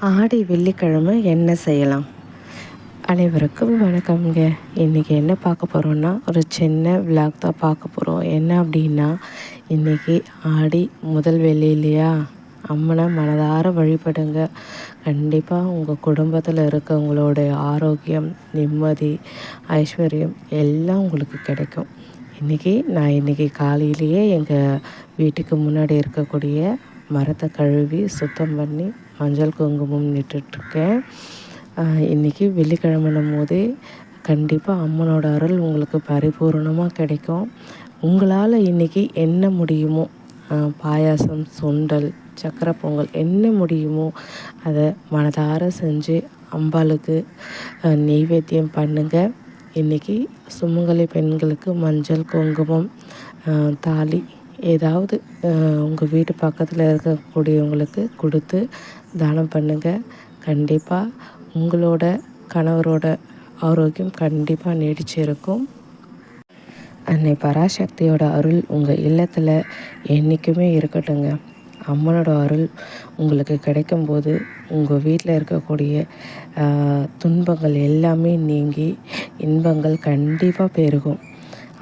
ஆடி வெள்ளிக்கிழமை என்ன செய்யலாம்? அனைவருக்கும் வணக்கம்ங்க. இன்றைக்கி என்ன பார்க்க போகிறோன்னா, ஒரு சின்ன விளாக் தான் பார்க்க போகிறோம். என்ன அப்படின்னா, இன்றைக்கி ஆடி முதல் வெள்ளி இல்லையா? அம்மனை மனதார வழிபடுங்க. கண்டிப்பாக உங்கள் குடும்பத்தில் இருக்கவங்களுடைய ஆரோக்கியம், நிம்மதி, ஐஸ்வர்யம் எல்லாம் உங்களுக்கு கிடைக்கும். நான் காலையிலேயே எங்கள் வீட்டுக்கு முன்னாடி இருக்கக்கூடிய மரத்தை கழுவி சுத்தம் பண்ணி மஞ்சள் குங்குமம் இட்டுட்ருக்கேன். இன்றைக்கி வெள்ளிக்கிழமைன்னும் போதே கண்டிப்பாக அம்மனோட அருள் உங்களுக்கு பரிபூர்ணமாக கிடைக்கும். உங்களால் இன்றைக்கி என்ன முடியுமோ, பாயாசம், சுண்டல், சக்கரை பொங்கல் என்ன முடியுமோ அதை மனதார செஞ்சு அம்பாளுக்கு நெய்வேத்தியம் பண்ணுங்கள். இன்றைக்கி சுமங்கலி பெண்களுக்கு மஞ்சள் குங்குமம், தாலி ஏதாவது உங்கள் வீட்டு பக்கத்தில் இருக்கக்கூடியவங்களுக்கு கொடுத்து தானம் பண்ணுங்கள். கண்டிப்பாக உங்களோட கணவரோட ஆரோக்கியம் கண்டிப்பாக நீடிச்சு இருக்கும். அன்னை பராசக்தியோட அருள் உங்கள் இல்லத்தில் என்றைக்குமே இருக்கட்டுங்க. அம்மனோட அருள் உங்களுக்கு கிடைக்கும்போது உங்கள் வீட்டில் இருக்கக்கூடிய துன்பங்கள் எல்லாமே நீங்கி இன்பங்கள் கண்டிப்பாக பெருகும்.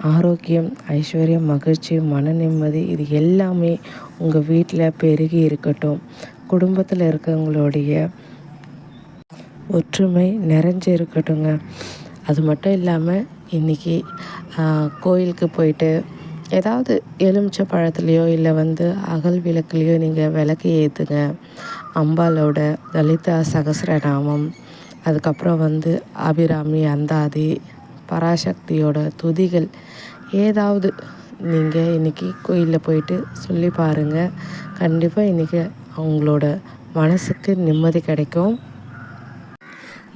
ஆரோக்கியம், ஐஸ்வர்யம், மகிழ்ச்சி, மன நிம்மதி இது எல்லாமே உங்கள் வீட்டில் பெருகி இருக்கட்டும். குடும்பத்தில் இருக்கவங்களுடைய ஒற்றுமை நிறைஞ்சு இருக்கட்டுங்க. அது மட்டும் இல்லாமல் இன்றைக்கி கோயிலுக்கு போயிட்டு ஏதாவது எலுமிச்சை பழத்துலேயோ இல்லை அகல் விளக்குலேயோ நீங்கள் விளக்கு ஏற்றுங்க. அம்பாலோட லலிதா சகஸ்ரநாமம், அதுக்கப்புறம் அபிராமி, அந்தாதி, பராசக்தியோட துதிகள் ஏதாவது நீங்கள் இன்றைக்கி கோயிலில் போயிட்டு சொல்லி பாருங்கள். கண்டிப்பாக இன்றைக்கி அவங்களோட மனசுக்கு நிம்மதி கிடைக்கும்.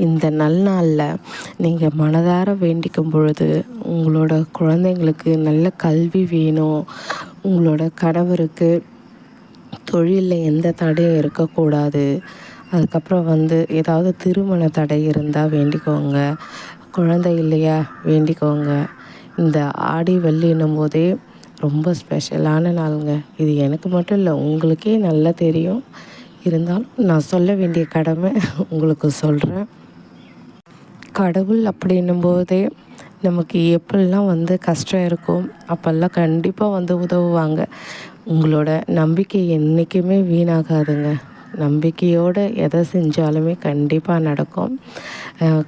இந்த நல்நாளில் நீங்கள் மனதார வேண்டிக்கும் பொழுது உங்களோட குழந்தைங்களுக்கு நல்ல கல்வி வேணும், உங்களோட கணவருக்கு தொழிலில் எந்த தடையும் இருக்கக்கூடாது, அதுக்கப்புறம் ஏதாவது திருமண தடை இருந்தால் வேண்டிக்கோங்க, குழந்தை இல்லையா வேண்டிக்கோங்க. இந்த ஆடி வெள்ளின்னும் போதே ரொம்ப ஸ்பெஷலான நாளுங்க. இது எனக்கு மட்டும் இல்லை, உங்களுக்கே நல்லா தெரியும். இருந்தாலும் நான் சொல்ல வேண்டிய கடமை உங்களுக்கு சொல்கிறேன். கடவுள் அப்படின்னும் போதே நமக்கு எப்படிலாம் கஷ்டம் இருக்கும் அப்போல்லாம் கண்டிப்பாக உதவுவாங்க. உங்களோட நம்பிக்கை என்றைக்குமே வீணாகாதுங்க. நம்பிக்கையோடு எதை செஞ்சாலுமே கண்டிப்பாக நடக்கும்.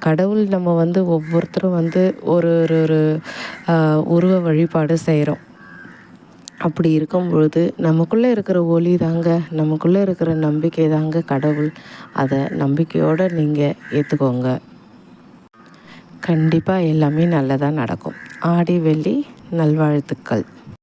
கடவுள் நம்ம ஒவ்வொருத்தரும் ஒரு ஒரு ஒரு உருவ வழிபாடு செய்கிறோம். அப்படி இருக்கும் பொழுது நமக்குள்ளே இருக்கிற ஒளி தாங்க, நமக்குள்ளே இருக்கிற நம்பிக்கை தாங்க கடவுள். அதை நம்பிக்கையோடு நீங்கள் ஏற்றுக்கோங்க. கண்டிப்பாக எல்லாமே நல்லதாக நடக்கும். ஆடி வெள்ளி நல்வாழ்த்துக்கள்.